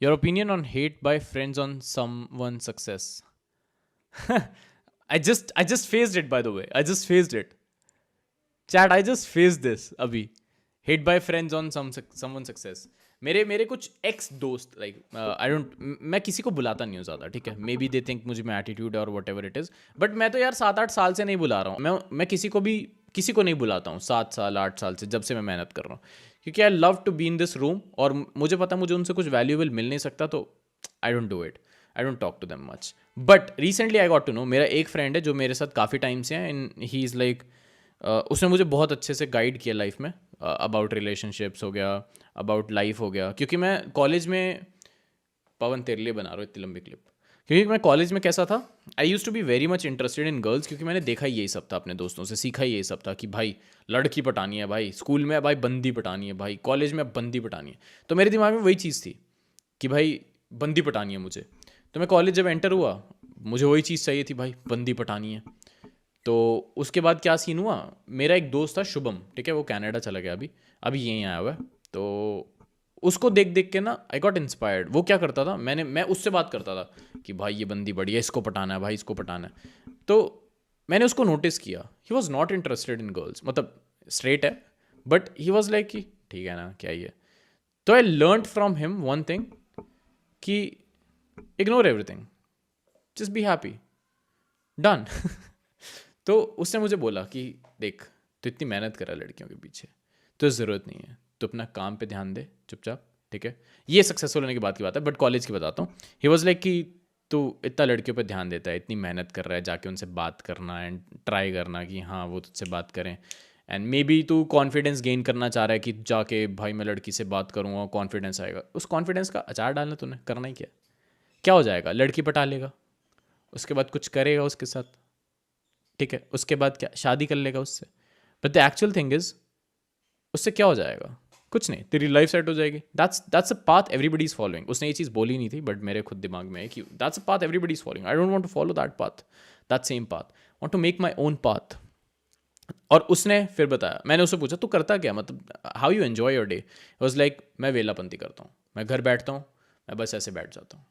Your opinion on hate by friends on someone's success. I just faced it, by the way. I just faced it. Chat, I just faced this अभी. Hate by friends on someone's success. मेरे कुछ x दोस्त like I don't, मैं किसी को बुलाता नहीं हूँ ज़्यादा, ठीक है. मे बी दे थिंक मुझे मैं एटीट्यूड और what ever it is, but मैं तो यार 7-8 साल से नहीं बुला रहा हूँ. मैं किसी को नहीं बुलाता हूँ 7 साल 8 साल से, जब से मैं मेहनत कर रहा हूँ, क्योंकि I love to be in this room. और मुझे पता मुझे उनसे कुछ वैल्यूएबल मिल नहीं सकता, तो I don't do it. I don't talk to them much. But recently I got to know, मेरा एक फ्रेंड है जो मेरे साथ काफ़ी टाइम से है, एंड ही इज़ लाइक, उसने मुझे बहुत अच्छे से गाइड किया लाइफ में. अबाउट रिलेशनशिप्स हो गया, अबाउट लाइफ हो गया. क्योंकि मैं कॉलेज में, पवन तेरे लिए बना रहा हूँ इतनी लंबी क्लिप, क्योंकि मैं कॉलेज में कैसा था, I used to be very much interested in girls, क्योंकि मैंने देखा ही यही सब था अपने दोस्तों से, सीखा ही यही सब था कि भाई लड़की पटानी है, भाई स्कूल में भाई बंदी पटानी है, भाई कॉलेज में बंदी पटानी है. तो मेरे दिमाग में वही चीज़ थी कि भाई बंदी पटानी है मुझे. तो मैं कॉलेज जब एंटर हुआ, मुझे वही चीज़ चाहिए थी, भाई बंदी पटानी है. तो उसके बाद क्या सीन हुआ, मेरा एक दोस्त था शुभम, ठीक है, वो कनाडा चला गया, अभी अभी यहीं आया हुआ है. तो उसको देख देख के ना आई गॉट इंस्पायर्ड. वो क्या करता था, मैं उससे बात करता था कि भाई ये बंदी बढ़िया, इसको पटाना है, भाई इसको पटाना है. तो मैंने उसको नोटिस किया, he was not interested in girls, मतलब स्ट्रेट है, बट ही वॉज लाइक कि ठीक है ना, क्या ही है. तो I learn from him one thing, कि ignore everything, just be happy, done. तो उसने मुझे बोला कि देख, तो इतनी मेहनत कर रहा है लड़कियों के पीछे, तो ज़रूरत नहीं है, तो अपना काम पे ध्यान दे चुपचाप, ठीक है. ये सक्सेसफुल होने के बाद की बात है, बट कॉलेज की बताता हूँ. ही वॉज लाइक कि तू इतना लड़कियों पे ध्यान देता है, इतनी मेहनत कर रहा है, जाके उनसे बात करना एंड ट्राई करना कि हाँ वो तुझसे बात करें, एंड मे बी तू कॉन्फिडेंस गेन करना चाह रहा है कि जाके भाई मैं लड़की से बात करूँगा, कॉन्फिडेंस आएगा. उस कॉन्फिडेंस का अचार डालना तूने, करना ही क्या हो जाएगा, लड़की पटा लेगा, उसके बाद कुछ करेगा उसके साथ, ठीक है, उसके बाद क्या शादी कर लेगा उससे. But the actual thing is, उससे क्या हो जाएगा, कुछ नहीं, तेरी लाइफ सेट हो जाएगी. That's a path everybody is following. उसने ये चीज़ बोली नहीं थी, बट मेरे खुद दिमाग में है कि that's a path everybody is following. I don't want to follow that path, that same path, want to make my own path. और उसने फिर बताया, मैंने उससे पूछा तू करता क्या, मतलब how you enjoy your day. Was like मैं वेलापंती करता हूँ, मैं घर बैठता हूँ, मैं बस ऐसे बैठ जाता हूँ,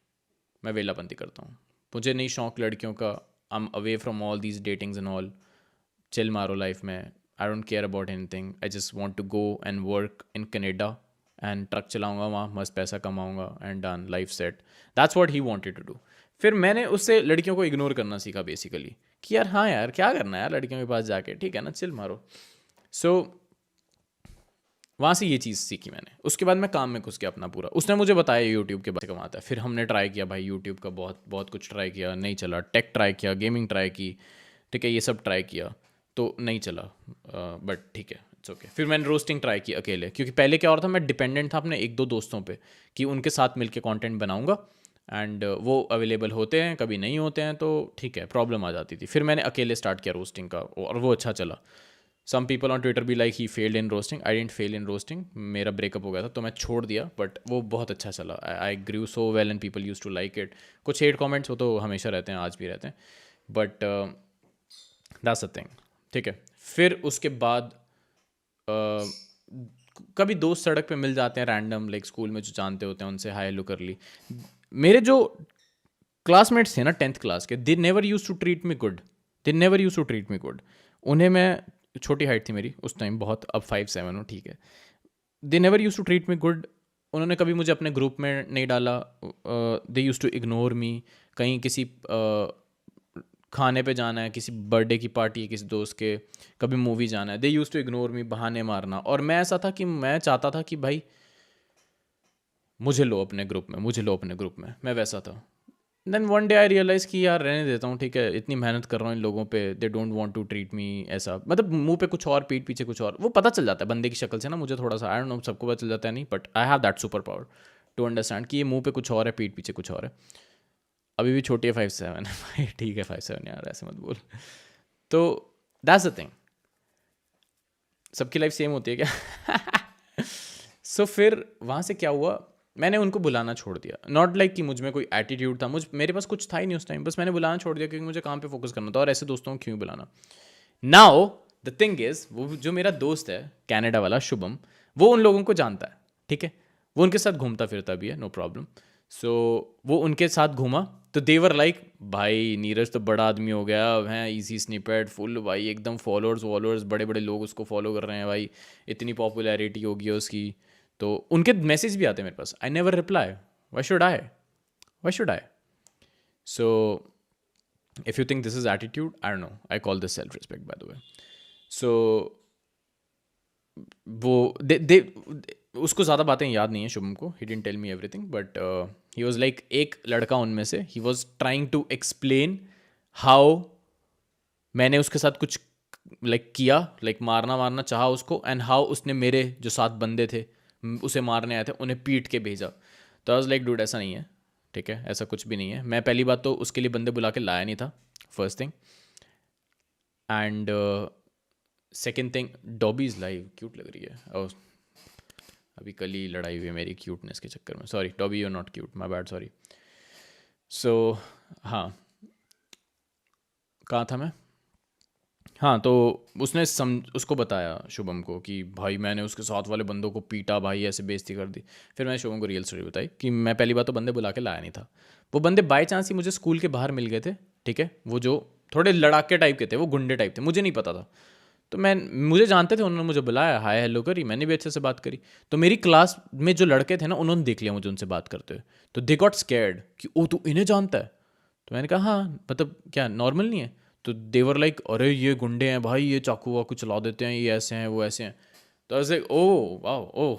मैं वेलापंती करता हूँ, मुझे नहीं शौक लड़कियों का. I am away from all these datings and all, chill मारो लाइफ में. I don't care about anything, I just want to go and work in Canada and truck चलाऊंगा वहाँ, मस्त पैसा कमाऊंगा and done, life set. That's what he wanted to do. फिर मैंने उससे लड़कियों को इग्नोर करना सीखा बेसिकली, कि यार हाँ यार क्या करना है यार लड़कियों के पास जाके, ठीक है ना, चिल मारो. सो वहाँ से ये चीज़ सीखी मैंने. उसके बाद मैं काम में घुस गया अपना पूरा. उसने मुझे बताया यूट्यूब के बारे में कमाता है, फिर हमने ट्राई किया भाई यूट्यूब का, बहुत बहुत कुछ ट्राई किया, नहीं चला. टेक ट्राई किया, गेमिंग ट्राई की, ठीक है, ये सब ट्राई किया तो नहीं चला, बट ठीक है, इट्स ओके. फिर मैंने रोस्टिंग ट्राई की अकेले, क्योंकि पहले क्या हो रहा था, मैं डिपेंडेंट था अपने एक दो दोस्तों पे, कि उनके साथ मिलके कंटेंट बनाऊंगा, एंड वो अवेलेबल होते हैं, कभी नहीं होते हैं, तो ठीक है, प्रॉब्लम आ जाती थी. फिर मैंने अकेले स्टार्ट किया रोस्टिंग का, और वो अच्छा चला. सम पीपल ऑन ट्विटर भी like he failed in roasting, I didn't fail in roasting, मेरा ब्रेकअप हो गया था तो मैं छोड़ दिया, बट वो बहुत अच्छा चला. I grew so well and people used to like it. कुछ हेट कॉमेंट्स वो तो हमेशा रहते हैं, आज भी रहते हैं, बट दैट्स अ थिंग, ठीक है. फिर उसके बाद कभी दोस्त सड़क पे मिल जाते हैं रैंडम, लाइक स्कूल में जो जानते होते हैं उनसे हाय हेलो कर ली. मेरे जो क्लासमेट्स थे ना 10th क्लास के, they never use to treat me good, they never use to treat me good. उन्हें मैं, छोटी हाइट थी मेरी उस टाइम बहुत, अब 5'7" हूँ, ठीक है. They never use to treat me good. उन्होंने कभी मुझे अपने ग्रुप में नहीं डाला. They use to ignore me. कहीं किसी खाने पे जाना है, किसी बर्थडे की पार्टी है किसी दोस्त के, कभी मूवी जाना है, दे यूज टू इग्नोर मी, बहाने मारना. और मैं ऐसा था कि मैं चाहता था कि भाई मुझे लो अपने ग्रुप में, मुझे लो अपने ग्रुप में, मैं वैसा था. Then one day I realize कि यार रहने देता हूँ, ठीक है, इतनी मेहनत कर रहा हूँ इन लोगों पे, they don't want to treat me ऐसा, मतलब मुंह पे कुछ और, पीठ पीछे कुछ और. वो पता चल जाता है बंदे की शक्ल से ना, मुझे थोड़ा सा, आई डोंट नो सबको पता चल जाता है नहीं, but I have that superpower to understand कि ये मुंह पे कुछ और है, पीठ पीछे कुछ और है. अभी भी छोटी है 5'7" भाई, ठीक है 5'7" यार, ऐसे मत बोल. तो दैट्स द थिंग, सबकी लाइफ सेम होती है क्या? सो फिर वहाँ से क्या हुआ, मैंने उनको बुलाना छोड़ दिया. नॉट लाइक कि मुझ में कोई एटीट्यूड था, मेरे पास कुछ था ही नहीं उस टाइम, बस मैंने बुलाना छोड़ दिया क्योंकि मुझे काम पे फोकस करना था, और ऐसे दोस्तों को क्यों बुलाना. नाउ द थिंग इज, वो जो मेरा दोस्त है कनाडा वाला शुभम, वो उन लोगों को जानता है, ठीक है, वो उनके साथ घूमता फिरता भी है, नो प्रॉब्लम. सो वो उनके साथ घूमा, तो देवर लाइक भाई नीरज तो बड़ा आदमी हो गया है, इजी स्निपेट फुल भाई, एकदम फॉलोअर्स वॉलोअर्स बड़े बड़े लोग उसको फॉलो कर रहे हैं भाई, इतनी पॉपुलैरिटी होगी उसकी। तो उनके मैसेज भी आते हैं मेरे पास, I never reply, why should I. So if you think this is attitude, I don't know, I call this self respect by the way. सो वो दे उसको ज़्यादा बातें याद नहीं है शुभम को, he didn't tell me everything, but he was like, एक लड़का उनमें से, he was trying to explain how मैंने उसके साथ कुछ किया, मारना वारना चाहा उसको, एंड हाउ उसने मेरे जो 7 बंदे थे उसे मारने आए थे उन्हें पीट के भेजा। तो आई वाज लाइक डूड ऐसा नहीं है, ठीक है, ऐसा कुछ भी नहीं है। मैं पहली बात तो उसके लिए बंदे बुला के लाया नहीं था, first thing, and second thing, dobby is live, cute लग रही है। और अभी कल ही लड़ाई हुई है मेरी क्यूटनेस के चक्कर में, sorry Dobby, you are not cute, my bad, sorry. So हाँ, कहाँ था मैं? हाँ, तो उसको बताया शुभम को कि भाई मैंने उसके साथ वाले बंदों को पीटा भाई, ऐसे बेइज्जती कर दी। फिर मैंने शुभम को रियल स्टोरी बताई कि मैं पहली बात तो बंदे बुला के लाया नहीं था, वो बंदे बाय चांस ही मुझे स्कूल के बाहर मिल गए थे, ठीक है, वो जो थोड़े लड़ाके टाइप के थे, वो गुंडे टाइप थे, मुझे नहीं पता था। तो मुझे जानते थे, उन्होंने मुझे बुलाया, हाय हेलो करी, मैंने भी अच्छे से बात करी। तो मेरी क्लास में जो लड़के थे ना, उन्होंने देख लिया मुझे उनसे बात करते हुए, तो दे गॉट स्कैर्ड कि ओ तू इन्हें जानता है। तो मैंने कहा हाँ, मतलब क्या नॉर्मल नहीं है? तो देवर लाइक अरे ये गुंडे हैं भाई, ये चाकू वाकू चला देते हैं, ये ऐसे हैं वो ऐसे हैं। तो ऐसे ओ वाह ओ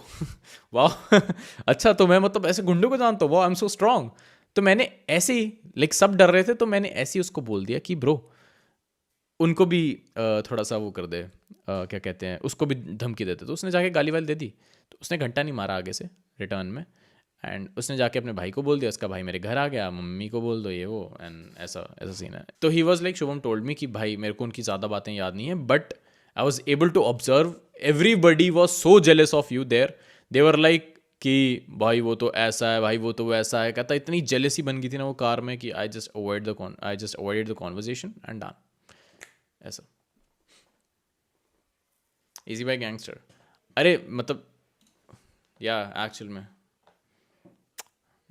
वाह अच्छा, तो मैं मतलब ऐसे गुंडों को जानता हूँ, वाह आई एम सो स्ट्रांग। तो मैंने ऐसे ही सब डर रहे थे, तो मैंने ऐसे ही उसको बोल दिया कि ब्रो उनको भी थोड़ा सा वो कर दे, क्या कहते हैं, उसको भी धमकी देते। तो उसने जाके गाली वाली दे दी, तो उसने घंटा नहीं मारा आगे से रिटर्न में, एंड उसने जाके अपने भाई को बोल दिया, उसका भाई मेरे घर आ गया, मम्मी को बोल दो ये वो, एंड ऐसा ऐसा सीन है। तो ही was like Shubham told me कि भाई मेरे को उनकी ज़्यादा बातें याद नहीं है, but I was able to observe everybody was so jealous of you there, they were like कि भाई वो तो ऐसा है, भाई वो तो वैसा है, कहता इतनी जेलसी बन गई थी ना वो कार में कि I just avoided the conversation and done, ऐसा। इजी बाय गैंगस्टर, अरे मतलब या एक्चुअल में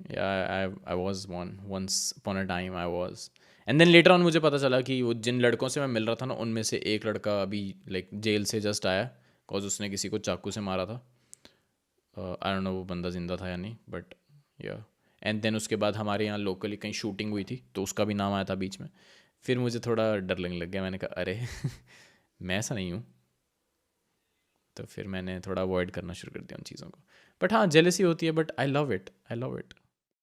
या I was one once upon a time I was, and then later on मुझे पता चला कि वो जिन लड़कों से मैं मिल रहा था ना, उनमें से एक लड़का अभी जेल से जस्ट आया, बिकॉज उसने किसी को चाकू से मारा था। आई डोंट नो वो बंदा जिंदा था या नहीं, बट या, एंड देन उसके बाद हमारे यहाँ लोकली कहीं शूटिंग हुई थी, तो उसका भी नाम आया था बीच में। फिर मुझे थोड़ा डर लगने लग गया, मैंने कहा अरे मैं ऐसा नहीं हूँ। तो फिर मैंने थोड़ा अवॉइड करना शुरू कर दिया उन चीज़ों को। बट हाँ, जेलसी होती है, but I love it, I love it.